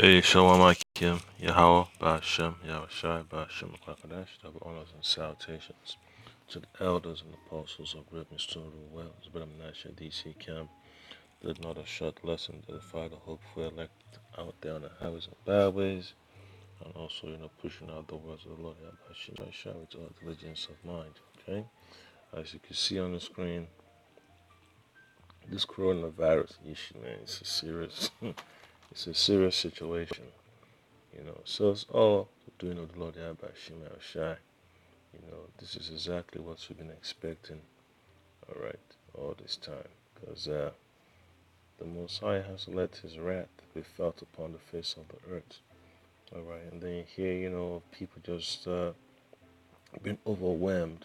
Hey, Shalom Akim, Yahweh, Ba'ashem, Yahushai, Ba'ashem, Kwakadash, double honors and salutations to the elders and apostles of Great Mystery Wells, but I'm not sure DC Camp. Did not a short lesson to the Father, hopefully elect out there on the highways and byways, and also, pushing out the words of the Lord, Yahushai, with all diligence of mind, okay? As you can see on the screen, this coronavirus issue, man, it's a serious, it's a serious situation. So it's all doing of the Lord Yahweh Shema Shai. This is exactly what we've been expecting, all right, all this time. Because the Most High has let his wrath be felt upon the face of the earth, all right. And then here, people just being overwhelmed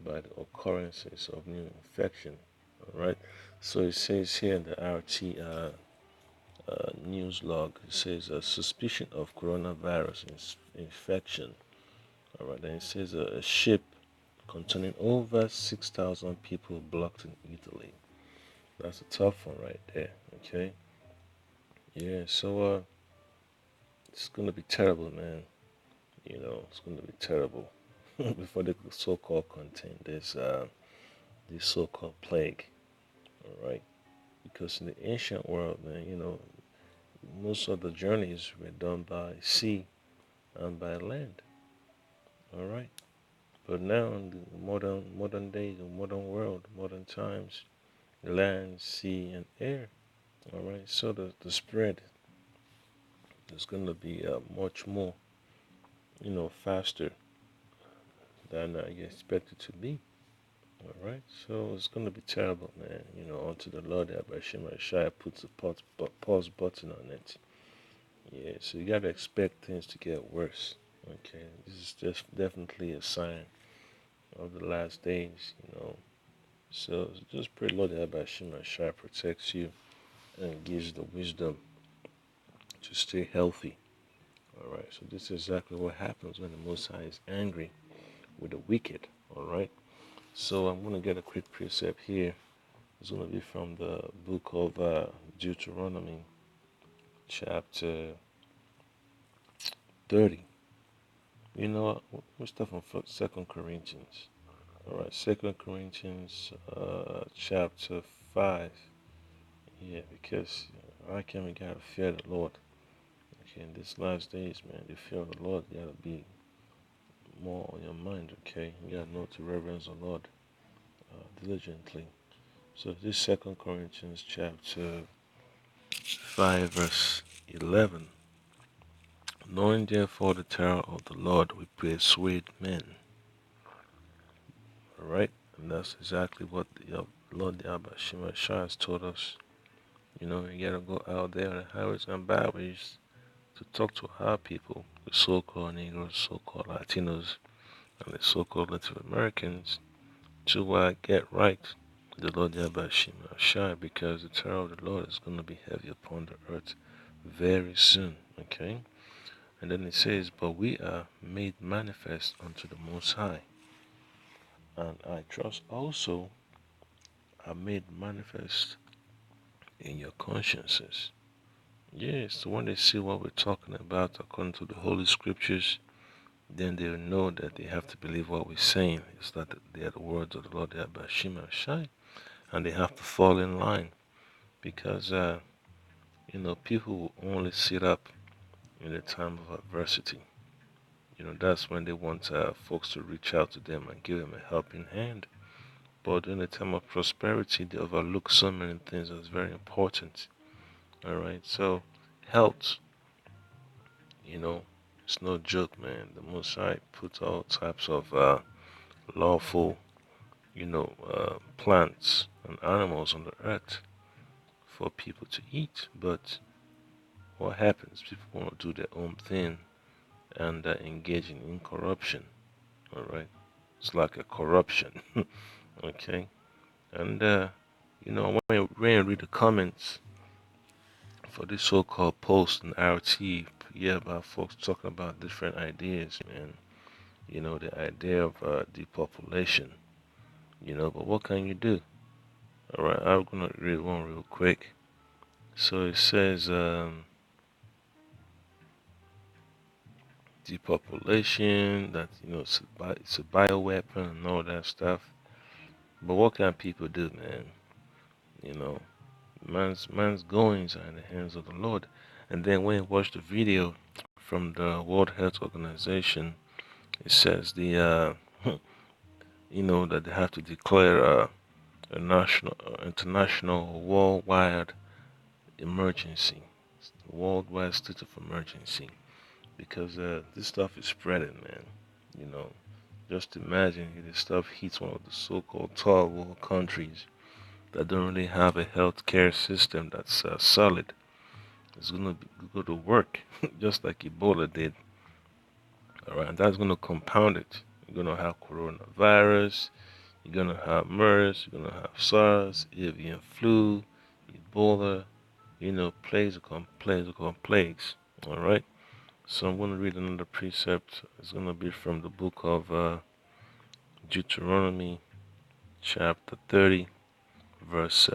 by the occurrences of new infection, all right. So it says here in the RT news log, it says a suspicion of coronavirus infection. All right, then it says a ship containing over 6,000 people blocked in Italy. That's a tough one right there, okay? Yeah, so it's going to be terrible, man. It's going to be terrible before they could so-called contain this so-called plague, all right? Because in the ancient world, man, most of the journeys were done by sea and by land, all right? But now in the modern days, the modern world, modern times, land, sea, and air. All right, so the spread is going to be much more, faster than you expect it to be. All right, so it's going to be terrible, man. Unto the Lord, Abashima Shai puts a pause button on it. Yeah, so you got to expect things to get worse. Okay, this is just definitely a sign of the last days. So just pray, Lord, Abashima Shai protects you and gives you the wisdom to stay healthy. All right, so this is exactly what happens when the Most High is angry with the wicked. All right, so I'm going to get a quick precept here. It's going to be from the book of Deuteronomy, chapter 30. You know what? We'll start from 2 Corinthians. All right, 2 Corinthians, chapter 5. Yeah, because I can we gotta fear the Lord. Okay, in these last days, man, the fear of the Lord gotta be more on your mind. Okay, you gotta know to reverence the Lord diligently. So this 2 Corinthians chapter 5 verse 11. Knowing therefore the terror of the Lord, we persuade men. Alright? And that's exactly what the Lord Yahweh Shema Shah has told us. You gotta go out there on the highways and byways to talk to our people, the so-called Negroes, so-called Latinos, and the so-called Native Americans, to get right the Lord Yahweh Shema Shai, because the terror of the Lord is going to be heavy upon the earth very soon. Okay? And then it says, but we are made manifest unto the Most High, and I trust also are made manifest in your consciences. Yes, so when they see what we're talking about according to the Holy Scriptures, then they'll know that they have to believe what we're saying. It's that they are the words of the Lord Yahweh Shai, and they have to fall in line, because people will only sit up in a time of adversity. That's when they want folks to reach out to them and give them a helping hand. But in a time of prosperity, they overlook so many things that's very important. All right, so health, you know, it's no joke, man. The Most High puts all types of lawful, plants and animals on the earth for people to eat. But what happens? People want to do their own thing and engage in corruption. All right, it's like a corruption. Okay, and when you read the comments for this so-called post in RT, yeah, about folks talking about different ideas, man. The idea of depopulation. But what can you do? All right, I'm gonna read one real quick. So it says, depopulation, that it's a bioweapon and all that stuff. But what can people do, man? You know, man's goings are in the hands of the Lord. And then when you watch the video from the World Health Organization, it says that they have to declare a national, international, worldwide emergency, worldwide state of emergency, because this stuff is spreading, man. You know, just imagine if this stuff hits one of the so-called third world countries that don't really have a healthcare system that's solid. It's gonna go to work just like Ebola did. All right, and that's gonna compound it. You're gonna have coronavirus. You're gonna have MERS. You're gonna have SARS, avian flu, Ebola. Plagues upon plagues upon plagues. All right. So I'm gonna read another precept. It's gonna be from the book of Deuteronomy, chapter 30, verse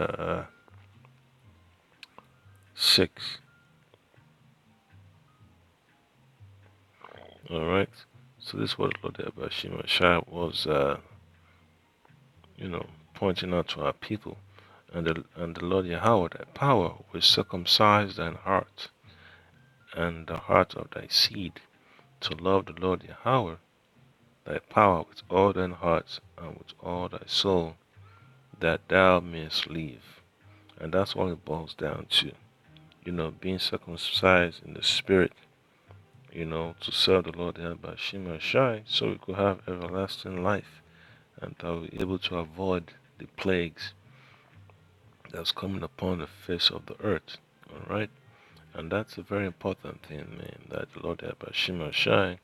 6. All right. So this is what the Lord Abashima Shai was, pointing out to our people. And the Lord Yahweh, thy power, will circumcise thine heart and the heart of thy seed to love the Lord Yahweh, thy power with all thine heart and with all thy soul, that thou mayest live. And that's what it boils down to. Being circumcised in the spirit, to serve the Lord Yahweh Shai, so we could have everlasting life and that we're able to avoid the plagues that's coming upon the face of the earth. Alright? And that's a very important thing, man, that the Lord Yahweh Shai,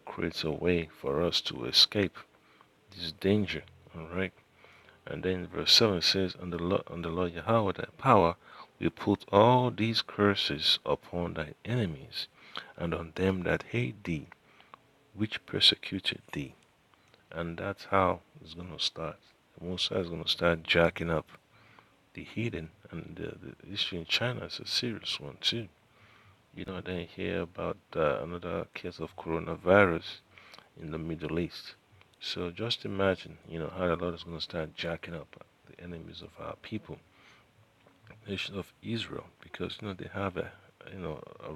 creates a way for us to escape this danger. Alright? And then verse 7 says, and the Lord Yahweh thy power will put all these curses upon thy enemies, and on them that hate thee, which persecuted thee. And that's how it's going to start. The Most High is going to start jacking up the heathen, and the issue in China is a serious one too. Then you hear about another case of coronavirus in the Middle East. So just imagine, how the Lord is going to start jacking up the enemies of our people, nation of Israel, because they have a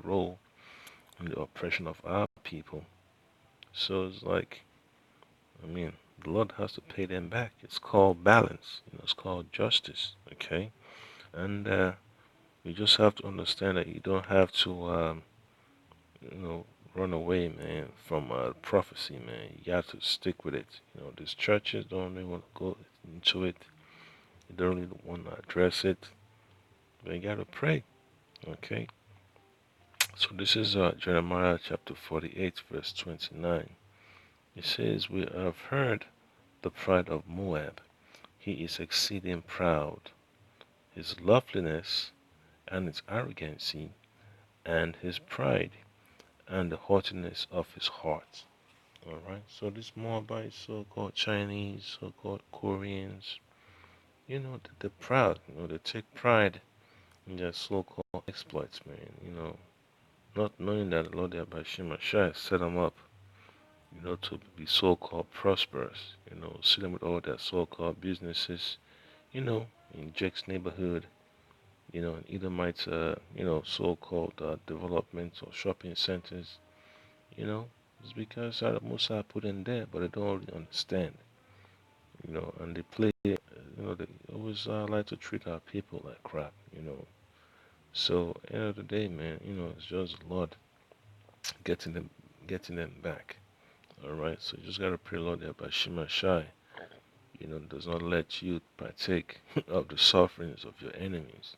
role in the oppression of our people. So it's like, the Lord has to pay them back. It's called balance. It's called justice. Okay, and you just have to understand that you don't have to, you know, run away, man, from prophecy, man. You have to stick with it. These churches don't really want to go into it. They don't really want to address it. But you gotta pray. Okay. So this is Jeremiah chapter 48, verse 29. It says, "We have heard the pride of Moab. He is exceeding proud. His loveliness and his arrogancy and his pride and the haughtiness of his heart." Alright, so these Moabites, so-called Chinese, so-called Koreans, they're proud. They take pride in their so-called exploits, man. Not knowing that the Lord Yahweh Shai set them up, to be so-called prosperous. See them with all their so-called businesses, in Jake's neighborhood, in Edomites, so-called developments or shopping centers, you know. It's because Musa put in there, but they don't really understand, and they play, they always like to treat our people like crap, So, end of the day, man, it's just the Lord getting them, getting them back. All right, so you just gotta pray, Lord, that Bashima Shai, does not let you partake of the sufferings of your enemies.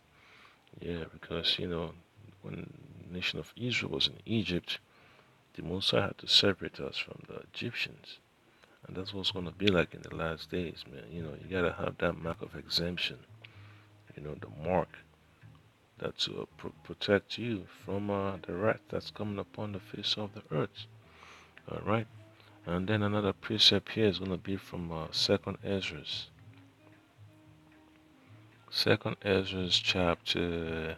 Yeah, because when the nation of Israel was in Egypt, the Mosai had to separate us from the Egyptians, and that's what's gonna be like in the last days, man. You gotta have that mark of exemption. The mark that's to protect you from the wrath that's coming upon the face of the earth. All right. And then another precept here is going to be from Second Ezra's chapter.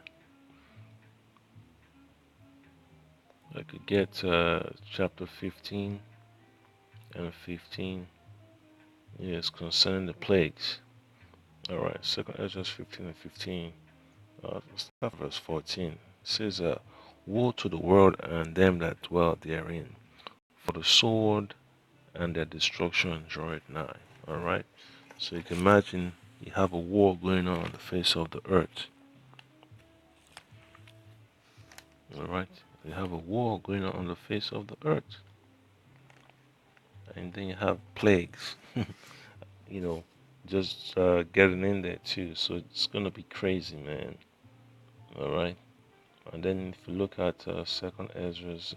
I could get chapter 15 and 15. Yes, concerning the plagues. All right, Second Ezra 15 and 15. Start verse 14. It says, "Woe to the world and them that dwell therein, for the sword and their destruction draweth nigh." All right. So you can imagine you have a war going on the face of the earth. All right. You have a war going on the face of the earth, and then you have plagues. you know, just getting in there too. So it's gonna be crazy, man. All right. And then if you look at Second Ezra's,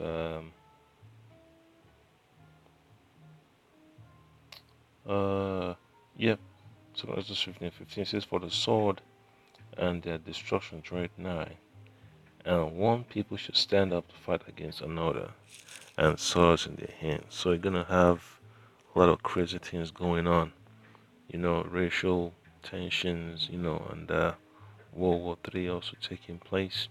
uh, yep, Second Ezra 15:15 says, "For the sword and their destruction draweth nigh, and one people should stand up to fight against another, and swords in their hands." So you're gonna have a lot of crazy things going on. Racial tensions. And World War III also taking place.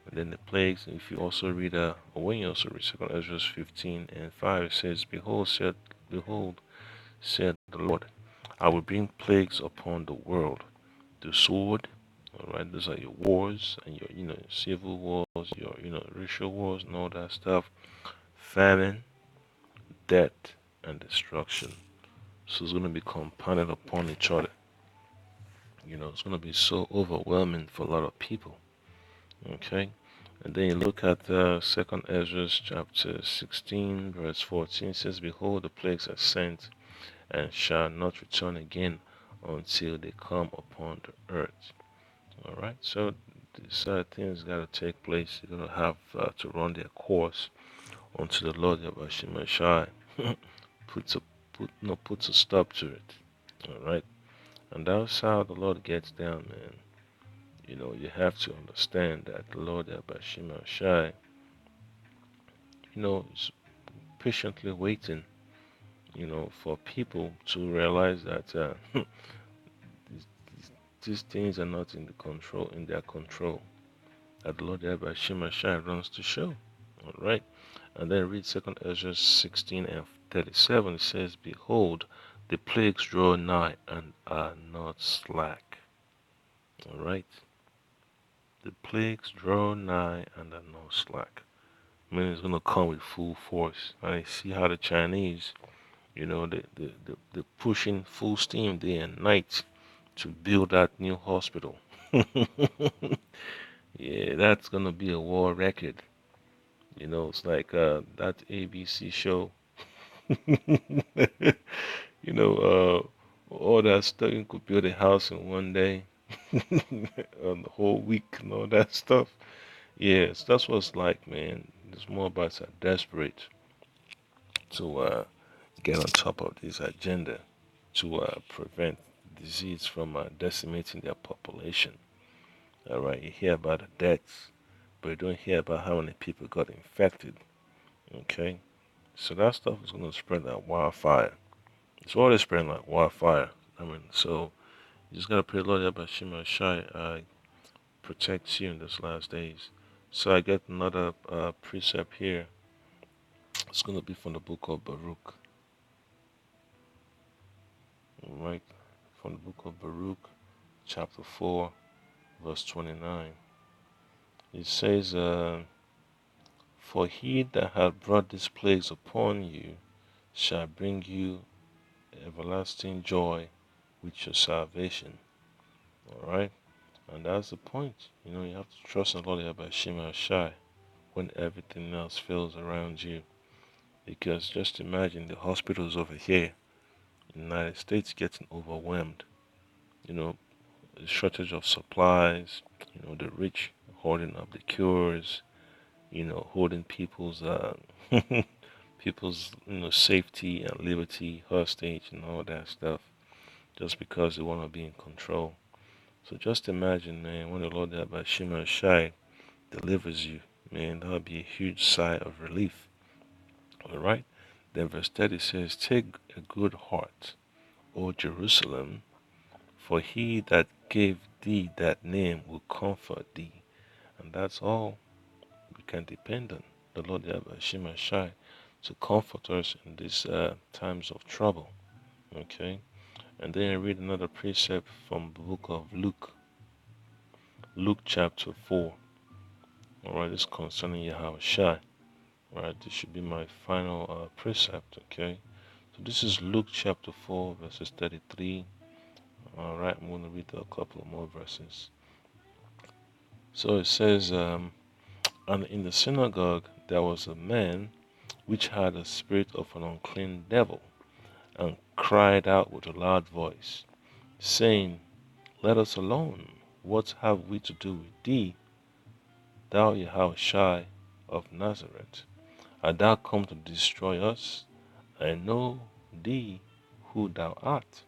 And then the plagues. If you also read, or when you also read Second Ezra 15 and 5, it says, Behold, said the Lord, I will bring plagues upon the world, the sword." All right, those are your wars and your, civil wars, your, racial wars and all that stuff. Famine, death, and destruction. So it's going to be compounded upon each other. It's going to be so overwhelming for a lot of people. Okay, and then you look at Second Ezra chapter 16, verse 14. It says, "Behold, the plagues are sent, and shall not return again until they come upon the earth." All right, so these things got to take place. You're gonna have to run their course until the Lord Yabashimashai puts a puts a stop to it. All right, and that's how the Lord gets down, man. You have to understand that the Lord Yabashimashai, is patiently waiting, for people to realize that these, these things are not in their control. That the Lord Yabashimashai runs the show. All right. And then read Second Ezra 16 and 37. It says, "Behold, the plagues draw nigh and are not slack." All right. The plagues draw nigh and are not slack. I mean, it's going to come with full force. And I see how the Chinese, they're pushing full steam day and night to build that new hospital. Yeah, that's going to be a war record. It's like that ABC show. All that stuff. You could build a house in one day, on the whole week, and all that stuff. Yes, that's what it's like, man. It's more about desperate to get on top of this agenda to prevent disease from decimating their population. All right, you hear about the deaths, but you don't hear about how many people got infected. Okay, so that stuff is going to spread like wildfire. It's already spreading like wildfire. I mean, so you just gotta pray, Lord, Yabashima Shai, protects you in these last days. So I get another precept here. It's gonna be from the book of Baruch. Right, from the book of Baruch, chapter 4, verse 29. It says, "For he that hath brought these plagues upon you shall bring you everlasting joy with your salvation." All right. And that's the point. You have to trust in the Lord Yabashima Shai when everything else fails around you. Because just imagine the hospitals over here in the United States getting overwhelmed. You know, the shortage of supplies, the rich hoarding up the cures, holding people's safety and liberty hostage and all that stuff just because they want to be in control. So just imagine, man, when the Lord Yabashima Shai delivers you, man, that'll be a huge sigh of relief. All right. Then verse 30 says, "Take a good heart, O Jerusalem, for he that gave thee that name will comfort thee." And that's all we can depend on. the Lord Yahweh Shai to comfort us in these times of trouble. Okay? And then I read another precept from the book of Luke, Luke chapter 4. Alright, this is concerning Yahweh Shai. Alright, this should be my final precept. Okay? So this is Luke chapter 4, verses 33. Alright, I'm going to read a couple of more verses. So it says, and in the synagogue there was a man which had a spirit of an unclean devil, and cried out with a loud voice, saying, Let us alone. What have we to do with thee, thou Yahushua of Nazareth? Art thou come to destroy us? I know thee who thou art,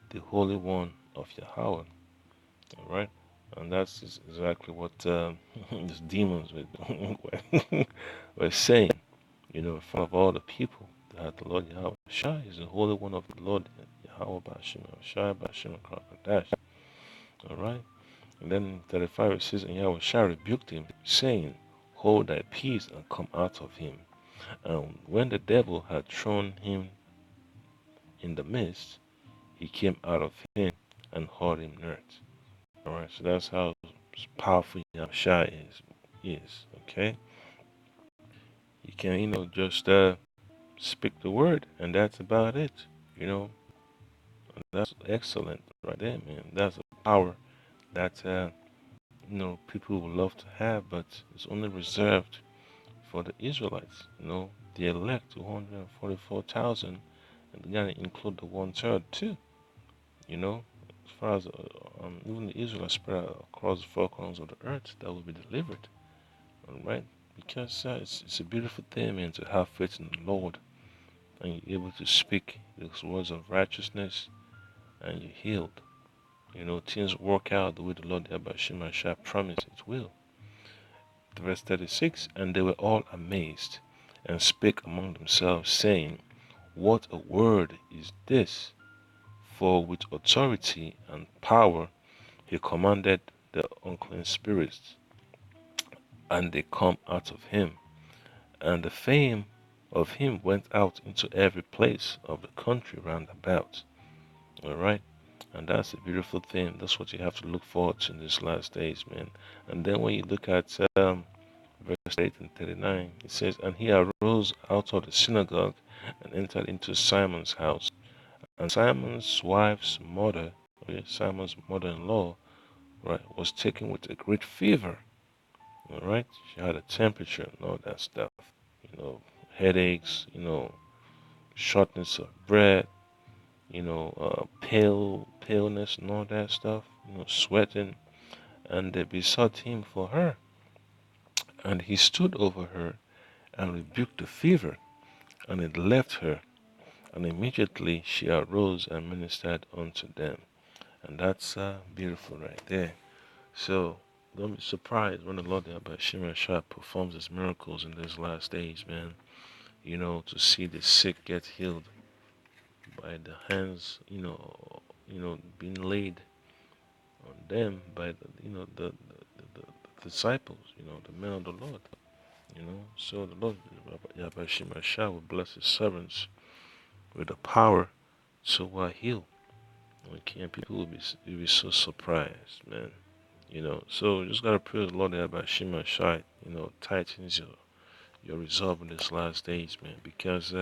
the Holy One of Yahweh. Alright? And that's exactly what these demons were saying, in front of all the people, that the Lord Yahweh Shai is the Holy One of the Lord Yahweh Bashim Shai Bashim Krakadash. Alright? And then 35 it says, And Yahweh Shai rebuked him, saying, Hold thy peace and come out of him. And when the devil had thrown him in the midst, he came out of him and held him not. Alright, so that's how powerful Yahweh Shai is. Okay? You can, just speak the word, and that's about it. You know, that's excellent right there, man. That's a power that people would love to have, but it's only reserved for the Israelites. The elect 244,000, and you gotta include the 1/3 too. As far as even the Israelites spread across the four corners of the earth that will be delivered. All right, because it's a beautiful thing, man, to have faith in the Lord, and you're able to speak those words of righteousness, and you're healed. Things work out the way the Lord Shai promised it will. Verse 36, and they were all amazed, and spake among themselves, saying, What a word is this? For with authority and power he commanded the unclean spirits, and they come out of him. And the fame of him went out into every place of the country round about. Alright? And that's a beautiful thing. That's what you have to look forward to in these last days, man. And then when you look at verse 8 and 39, it says, And he arose out of the synagogue and entered into Simon's house. And Simon's wife's mother, Simon's mother-in-law, right, was taken with a great fever. Alright? She had a temperature and all that stuff. Headaches, shortness of breath, paleness and all that stuff, sweating. And they besought him for her. And he stood over her and rebuked the fever, and it left her. And immediately she arose and ministered unto them. And that's beautiful right there. So don't be surprised when the Lord Yahweh Shai performs his miracles in these last days, man. To see the sick get healed by the hands, being laid on them by the disciples, the men of the Lord. So the Lord Yahweh Shai will bless his servants with the power to heal. Okay, and people will be so surprised, man. So you just gotta pray the Lord about Shima Shai, tightens your resolve in these last days, man, because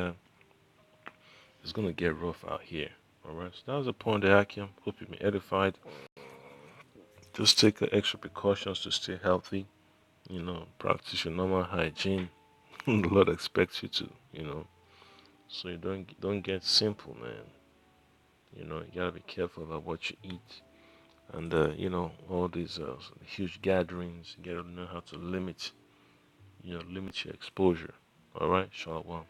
it's gonna get rough out here. Alright, so that was the point there, Akim. Hope you've been edified. Just take extra precautions to stay healthy. Practice your normal hygiene. The Lord expects you to. So you don't get simple, man. You gotta be careful about what you eat. And all these huge gatherings, you gotta know how to limit your exposure. All right, Shalom.